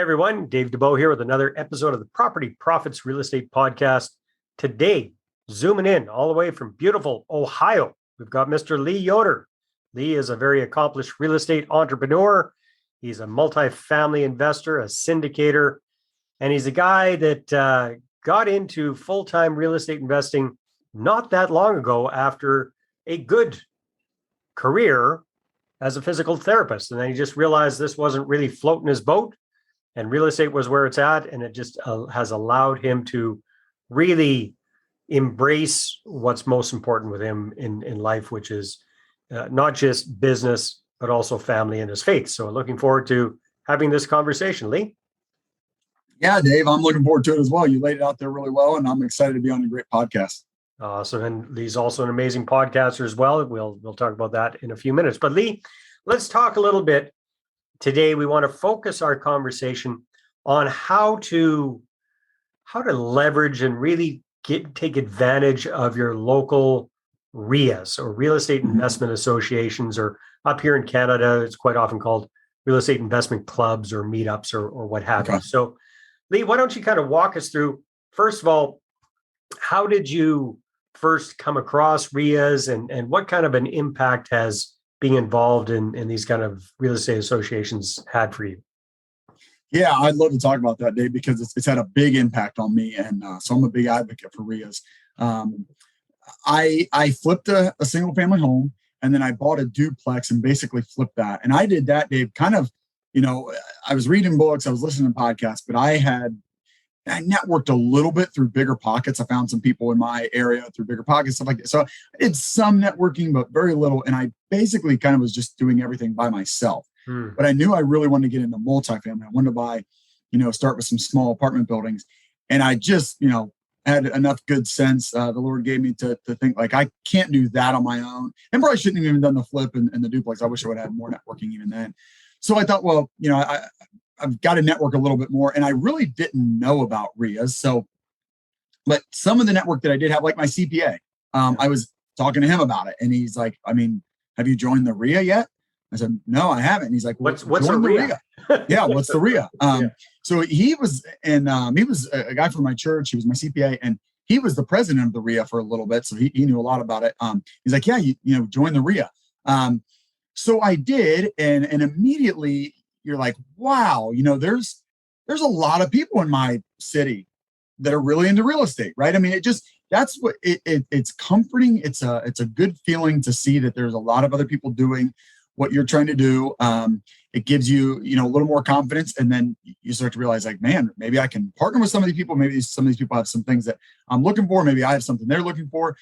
Everyone, Dave Dubeau here with another episode of the Property Profits Real Estate Podcast. Today, zooming in all the way from beautiful Ohio, we've got Mr. Lee Yoder. Lee is a very accomplished real estate entrepreneur. He's a multifamily investor, a syndicator, and he's a guy that got into full-time real estate investing not that long ago after a good career as a physical therapist. And then he just realized this wasn't really floating his boat. And real estate was where it's at, and it just has allowed him to really embrace what's most important with him in life, which is not just business, but also family and his faith. So looking forward to having this conversation, Lee. Yeah, Dave, I'm looking forward to it as well. You laid it out there really well, and I'm excited to be on a great podcast. Awesome. And Lee's also an amazing podcaster as well. We'll talk about that in a few minutes. But Lee, let's talk a little bit. Today, we want to focus our conversation on how to leverage and really take advantage of your local REIAs, or real estate investment associations, or up here in Canada, it's quite often called real estate investment clubs or meetups or what have you. So, Lee, why don't you kind of walk us through, first of all, how did you first come across REIAs, and what kind of an impact has being involved in these kind of real estate associations had for you? Yeah, I'd love to talk about that, Dave, because it's had a big impact on me. And so I'm a big advocate for REIAs. I flipped a single family home, and then I bought a duplex and basically flipped that. And I did that, Dave, kind of, I was reading books, I was listening to podcasts, but I networked a little bit through Bigger Pockets. I found some people in my area through Bigger Pockets, stuff like that. So I did some networking, but very little. And I basically kind of was just doing everything by myself. But I knew I really wanted to get into multifamily. I wanted to buy, start with some small apartment buildings. And I just, had enough good sense the Lord gave me to think like, I can't do that on my own. And probably shouldn't have even done the flip and the duplex. I wish I would have had more networking even then. So I thought, well, I've got to network a little bit more. And I really didn't know about REIAs. So, but some of the network that I did have, like my CPA, I was talking to him about it. And he's like, have you joined the REIA yet? I said, no, I haven't. And he's like, what's a REIA? Yeah, what's the REIA? So he was a guy from my church. He was my CPA, and he was the president of the REIA for a little bit. So he knew a lot about it. He's like, yeah, join the REIA. So I did. And immediately you're like, wow, there's a lot of people in my city that are really into real estate, right? I mean, that's what it's comforting. It's a good feeling to see that there's a lot of other people doing what you're trying to do. It gives you, a little more confidence. And then you start to realize like, man, maybe I can partner with some of these people. Maybe some of these people have some things that I'm looking for. Maybe I have something they're looking for.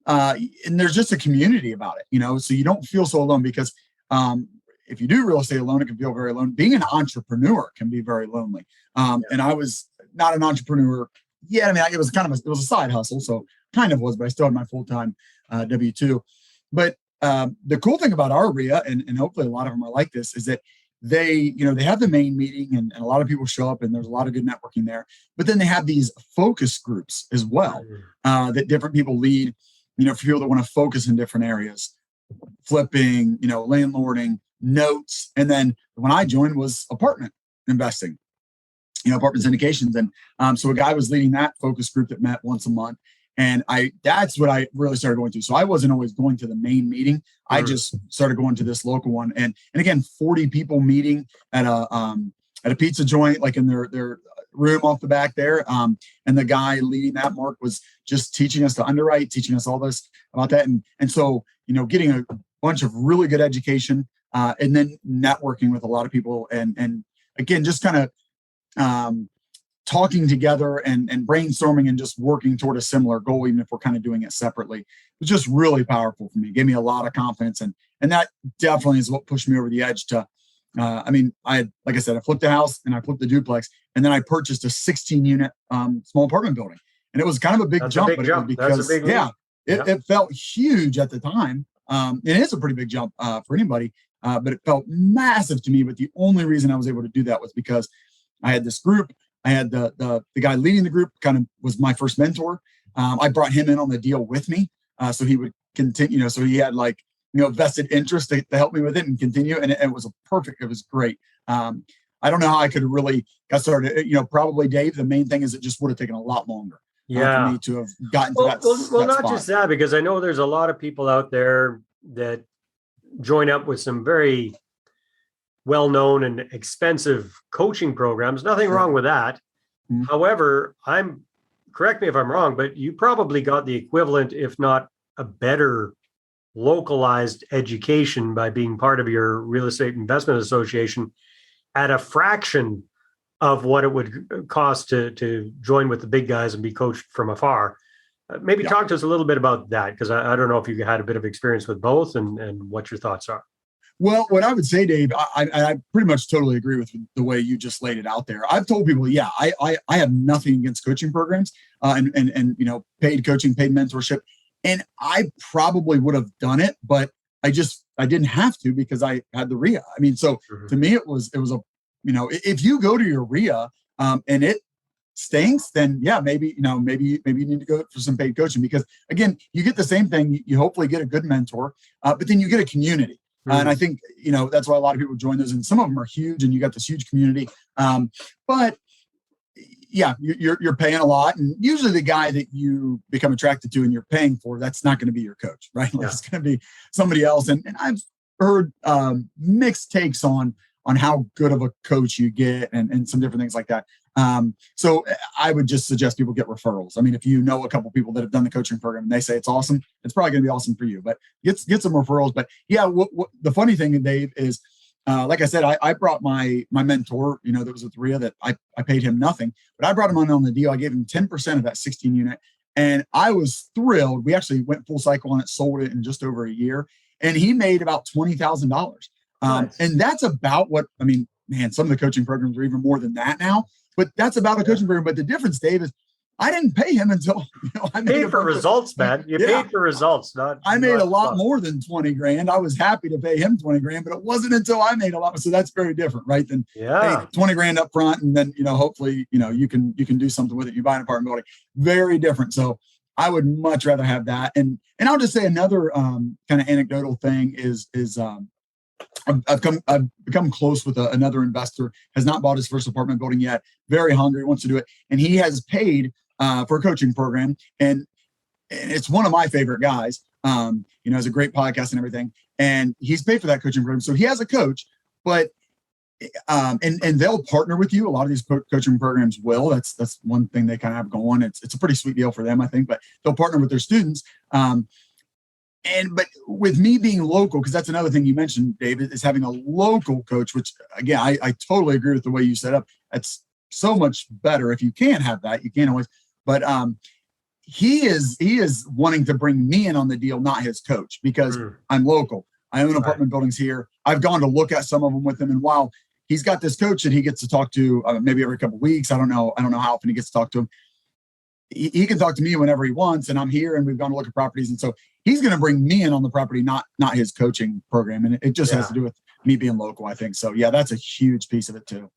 And there's just a community about it, so you don't feel so alone, because if you do real estate alone, it can feel very alone. Being an entrepreneur can be very lonely. And I was not an entrepreneur yet. It was it was a side hustle. So kind of was, but I still had my full-time W-2. But the cool thing about our REIA, and hopefully a lot of them are like this, is that they have the main meeting and a lot of people show up and there's a lot of good networking there. But then they have these focus groups as well that different people lead, for people that want to focus in different areas, flipping, landlording, notes. And then when I joined was apartment investing, apartment syndications. And so a guy was leading that focus group that met once a month. And that's what I really started going to. So I wasn't always going to the main meeting. I just started going to this local one. And again, 40 people meeting at a pizza joint, like in their room off the back there. And the guy leading that, Mark, was just teaching us to underwrite, teaching us all this about that. And so, getting a bunch of really good education and then networking with a lot of people. And again, just kind of talking together and brainstorming and just working toward a similar goal, even if we're kind of doing it separately. It was just really powerful for me. It gave me a lot of confidence. And that definitely is what pushed me over the edge to, like I said, I flipped the house and I flipped the duplex, and then I purchased a 16 unit small apartment building. And it was kind of a big jump, but it was because, it felt huge at the time. It is a pretty big jump for anybody, but it felt massive to me. But the only reason I was able to do that was because I had this group. I had the guy leading the group kind of was my first mentor. I brought him in on the deal with me. So he would continue, so he had vested interest to help me with it and continue. And it was it was great. I don't know how I could have really got started. Probably Dave, the main thing is it just would have taken a lot longer for me to have gotten to that not spot. just that, because I know there's a lot of people out there that join up with some very well-known and expensive coaching programs. Nothing wrong with that. Mm-hmm. However, correct me if I'm wrong, but you probably got the equivalent, if not a better localized education by being part of your real estate investment association at a fraction of what it would cost to join with the big guys and be coached from afar. Maybe talk to us a little bit about that, because I don't know if you had a bit of experience with both and what your thoughts are. Well, what I would say, Dave, I pretty much totally agree with the way you just laid it out there. I've told people, I have nothing against coaching programs and paid coaching, paid mentorship. And I probably would have done it, but I didn't have to because I had the REIA. I mean, so to me, it was if you go to your REIA and it stinks, then maybe you need to go for some paid coaching, because again, you get the same thing. You hopefully get a good mentor, but then you get a community. And I think, that's why a lot of people join those, and some of them are huge and you got this huge community. But yeah, you're paying a lot. And usually the guy that you become attracted to and you're paying for, that's not going to be your coach, right? Like it's going to be somebody else. And I've heard mixed takes on how good of a coach you get and some different things like that. So I would just suggest people get referrals. I mean, if you know a couple people that have done the coaching program and they say it's awesome, it's probably going to be awesome for you, but get some referrals. But yeah, what the funny thing, Dave, is, like I said, I brought my mentor, that was with REIA, that I paid him nothing, but I brought him on the deal. I gave him 10% of that 16 unit, and I was thrilled. We actually went full cycle on it, sold it in just over a year, and he made about $20,000. Nice. And that's about what, I mean, man, some of the coaching programs are even more than that now, but that's about a coaching program. But the difference, Dave, is I didn't pay him until I paid for results, man. You paid for results. I made a lot more than 20 grand. I was happy to pay him 20 grand, but it wasn't until I made a lot. So that's very different, right? Than pay 20 grand up front, and then hopefully you can do something with it. You buy an apartment building. Very different. So I would much rather have that. And I'll just say another kind of anecdotal thing is I've become close with another investor, has not bought his first apartment building yet, very hungry, wants to do it. And he has paid for a coaching program. And it's one of my favorite guys, has a great podcast and everything. And he's paid for that coaching program. So he has a coach, but, and they'll partner with you. A lot of these coaching programs will. That's one thing they kind of have going. It's a pretty sweet deal for them, I think, but they'll partner with their students. But with me being local, because that's another thing you mentioned, David, is having a local coach, which again, I totally agree with the way you set up. That's so much better. If you can't have that, you can't always, but he is wanting to bring me in on the deal, not his coach, because I'm local. I own apartment buildings here. I've gone to look at some of them with him. And while he's got this coach that he gets to talk to maybe every couple of weeks, I don't know how often he gets to talk to him. He can talk to me whenever he wants, and I'm here, and we've gone to look at properties. And so he's going to bring me in on the property, not his coaching program. And it just has to do with me being local, I think. So yeah, that's a huge piece of it too.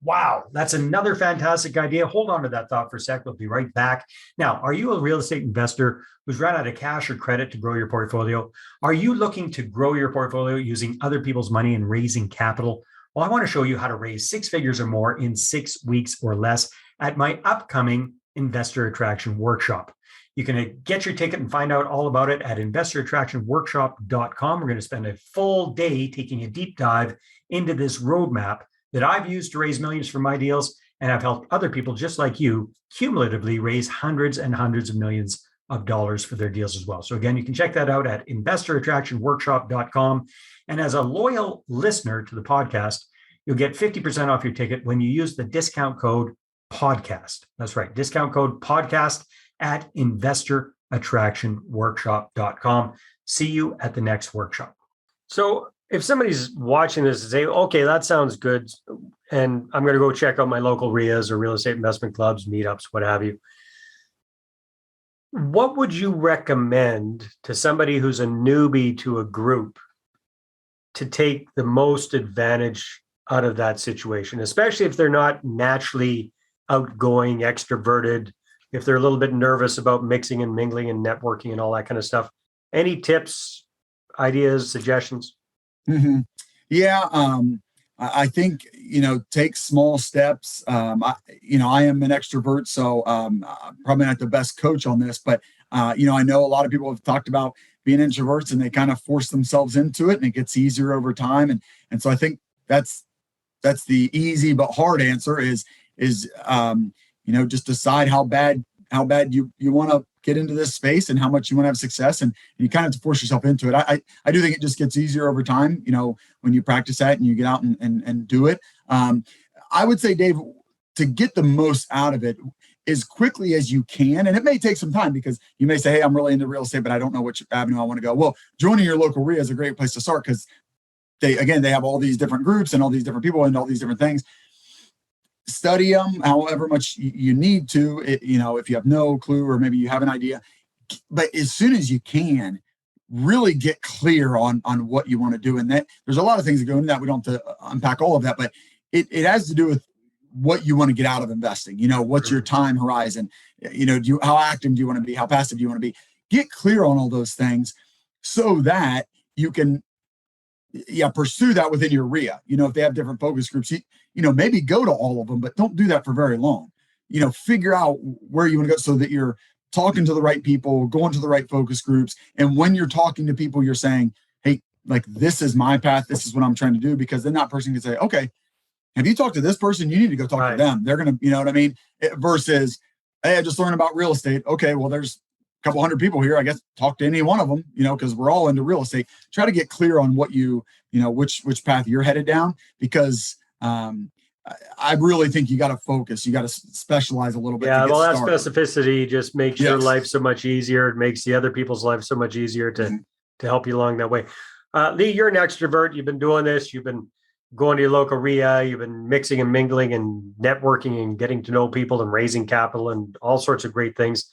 Wow, that's another fantastic idea. Hold on to that thought for a sec. We'll be right back. Now, are you a real estate investor who's run out of cash or credit to grow your portfolio? Are you looking to grow your portfolio using other people's money and raising capital? Well, I want to show you how to raise 6 figures or more in 6 weeks or less at my upcoming Investor Attraction Workshop. You can get your ticket and find out all about it at investorattractionworkshop.com. We're going to spend a full day taking a deep dive into this roadmap that I've used to raise millions for my deals, and I've helped other people just like you cumulatively raise hundreds and hundreds of millions of dollars for their deals as well. So again, you can check that out at investorattractionworkshop.com. And as a loyal listener to the podcast, you'll get 50% off your ticket when you use the discount code podcast. That's right. Discount code podcast at investorattractionworkshop.com. See you at the next workshop. So if somebody's watching this and say, okay, that sounds good, and I'm going to go check out my local REIAs or real estate investment clubs, meetups, what have you, what would you recommend to somebody who's a newbie to a group to take the most advantage out of that situation, especially if they're not naturally outgoing, extroverted, if they're a little bit nervous about mixing and mingling and networking and all that kind of stuff? Any tips, ideas, suggestions? Mm-hmm. Yeah. I think, take small steps. I am an extrovert, so I'm probably not the best coach on this, but I know a lot of people have talked about being introverts and they kind of force themselves into it, and it gets easier over time. And so I think that's the easy but hard answer is just decide how bad you want to get into this space and how much you want to have success, and you kind of have to force yourself into it. I do think it just gets easier over time, when you practice that and you get out and do it. I would say, Dave, to get the most out of it as quickly as you can, and it may take some time because you may say, hey, I'm really into real estate, but I don't know which avenue I want to go. Well, joining your local REIA is a great place to start because they have all these different groups and all these different people and all these different things. Study them however much you need to, if you have no clue or maybe you have an idea, but as soon as you can, really get clear on what you want to do. And that there's a lot of things that go into that. We don't have to unpack all of that, but it has to do with what you want to get out of investing. What's your time horizon? How active do you want to be? How passive do you want to be? Get clear on all those things so that you can pursue that within your REIA. If they have different focus groups, maybe go to all of them, but don't do that for very long. Figure out where you want to go so that you're talking to the right people, going to the right focus groups. And when you're talking to people, you're saying, hey, like, this is my path. This is what I'm trying to do. Because then that person can say, okay, have you talked to this person? You need to go talk to them. They're going to, you know what I mean? Versus, hey, I just learned about real estate. Okay, well, there's a couple hundred people here. I guess talk to any one of them, because we're all into real estate. Try to get clear on what which path you're headed down, because I really think you got to focus. You got to specialize a little bit. Yeah, well, that specificity just makes your life so much easier. It makes the other people's life so much easier to help you along that way. Lee, you're an extrovert. You've been doing this. You've been going to your local REIA. You've been mixing and mingling and networking and getting to know people and raising capital and all sorts of great things.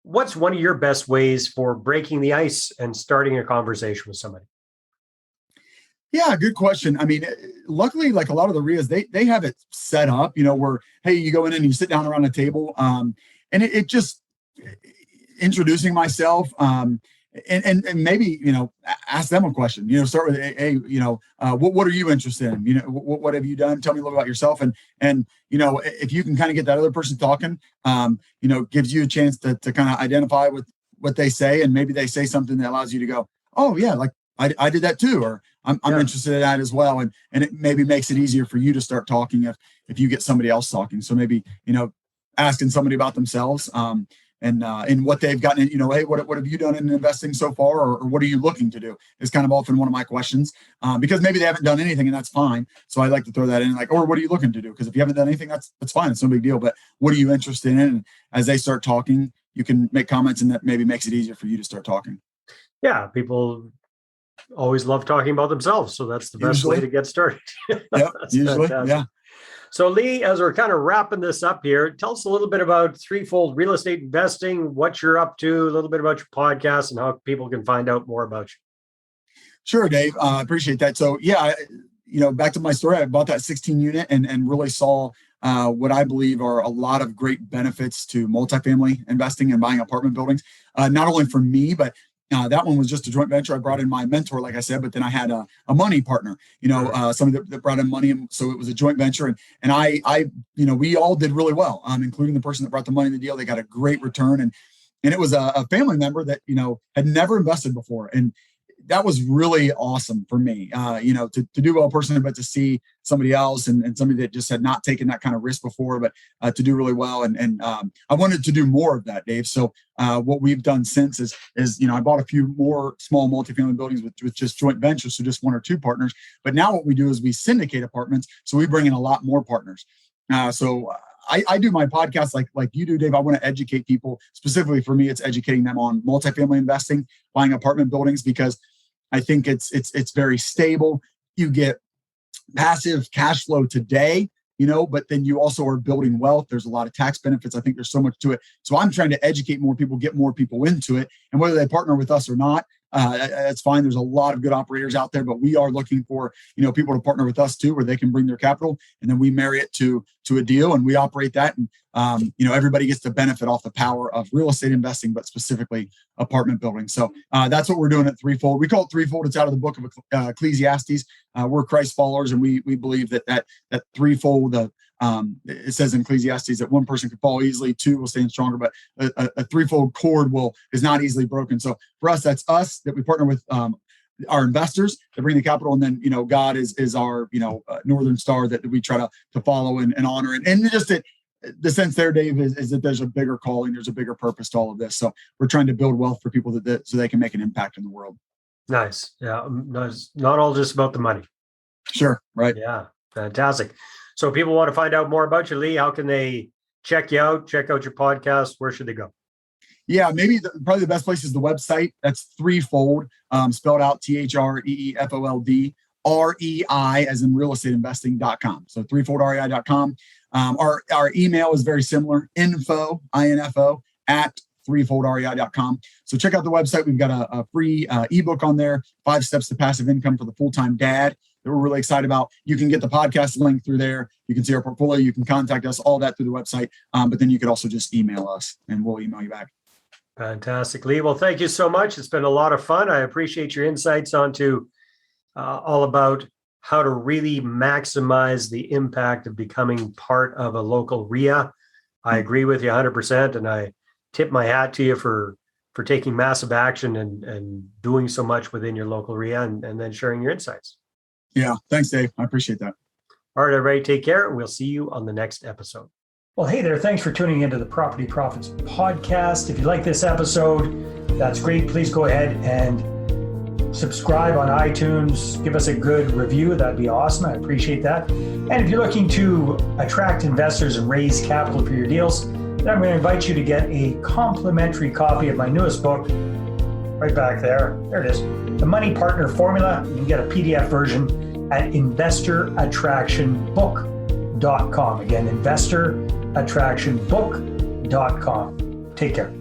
What's one of your best ways for breaking the ice and starting a conversation with somebody? Yeah, good question. I mean, luckily, like a lot of the REIAs, they have it set up, where, hey, you go in and you sit down around a table, and it just introducing myself, and maybe, ask them a question, start with, hey, what are you interested in? What have you done? Tell me a little about yourself. And if you can kind of get that other person talking, gives you a chance to kind of identify with what they say. And maybe they say something that allows you to go, oh yeah, like I did that too, or I'm interested in that as well. And it maybe makes it easier for you to start talking if you get somebody else talking. So maybe, asking somebody about themselves, and what they've gotten, hey, what have you done in investing so far? Or what are you looking to do is kind of often one of my questions, because maybe they haven't done anything, and that's fine. So I like to throw that in, like, or what are you looking to do? Because if you haven't done anything, that's fine. It's no big deal. But what are you interested in? And as they start talking, you can make comments, and that maybe makes it easier for you to start talking. Yeah, people always love talking about themselves. So that's the best way to get started. Yep, usually, fantastic. Yeah. So Lee, as we're kind of wrapping this up here, tell us a little bit about Threefold Real Estate Investing, what you're up to, a little bit about your podcast, and how people can find out more about you. Sure, Dave. I appreciate that. So yeah, back to my story, I bought that 16 unit and really saw what I believe are a lot of great benefits to multifamily investing and buying apartment buildings. Not only for me, but that one was just a joint venture. I brought in my mentor, like I said, but then I had a money partner, somebody that brought in money. And so it was a joint venture. And I we all did really well, including the person that brought the money in the deal. They got a great return. And it was a family member that, had never invested before. And that was really awesome for me, to do well personally, but to see somebody else and somebody that just had not taken that kind of risk before, but to do really well. And I wanted to do more of that, Dave. So what we've done since is I bought a few more small multifamily buildings with just joint ventures, so just one or two partners. But now what we do is we syndicate apartments, so we bring in a lot more partners. So I do my podcast like you do, Dave. I want to educate people. Specifically for me, it's educating them on multifamily investing, buying apartment buildings, because I think it's very stable. You get passive cash flow today, but then you also are building wealth. There's a lot of tax benefits. I think there's so much to it. So I'm trying to educate more people, get more people into it. And whether they partner with us or not, that's fine. There's a lot of good operators out there, but we are looking for, people to partner with us too, where they can bring their capital, and then we marry it to a deal, and we operate that. And, everybody gets to benefit off the power of real estate investing, but specifically apartment buildings. So that's what we're doing at Threefold. We call it Threefold. It's out of the book of Ecclesiastes. We're Christ followers, and we believe that threefold, it says in Ecclesiastes that one person could fall easily, two will stand stronger, but a threefold cord is not easily broken. So for us, that's us, that we partner with our investors to bring the capital, and then God is our northern star that we try to follow and honor. And just the sense there, Dave, is that there's a bigger calling, there's a bigger purpose to all of this. So we're trying to build wealth for people so they can make an impact in the world. Nice. Yeah, it's not all just about the money. Sure. Right. Yeah, fantastic. So people want to find out more about you, Lee. How can they check you out, check out your podcast? Where should they go? Yeah, maybe probably the best place is the website. That's Threefold, spelled out THREEFOLD, REI as in realestateinvesting.com. So threefoldrei.com. Our email is very similar, info at threefoldrei.com. So check out the website. We've got a free ebook on there, 5 Steps to Passive Income for the Full-Time Dad, that we're really excited about. You can get the podcast link through there. You can see our portfolio. You can contact us, all that through the website. But then you could also just email us, and we'll email you back. Fantastic, Lee. Well, thank you so much. It's been a lot of fun. I appreciate your insights onto all about how to really maximize the impact of becoming part of a local REIA. I agree with you 100%, and I tip my hat to you for taking massive action and doing so much within your local REIA, and then sharing your insights. Yeah, thanks, Dave. I appreciate that. All right, everybody, take care, and we'll see you on the next episode. Well, hey there. Thanks for tuning into the Property Profits podcast. If you like this episode, that's great. Please go ahead and subscribe on iTunes. Give us a good review. That'd be awesome. I appreciate that. And if you're looking to attract investors and raise capital for your deals, then I'm going to invite you to get a complimentary copy of my newest book, right back there. There it is. The Money Partner Formula. You can get a PDF version at investorattractionbook.com. Again, investorattractionbook.com. Take care.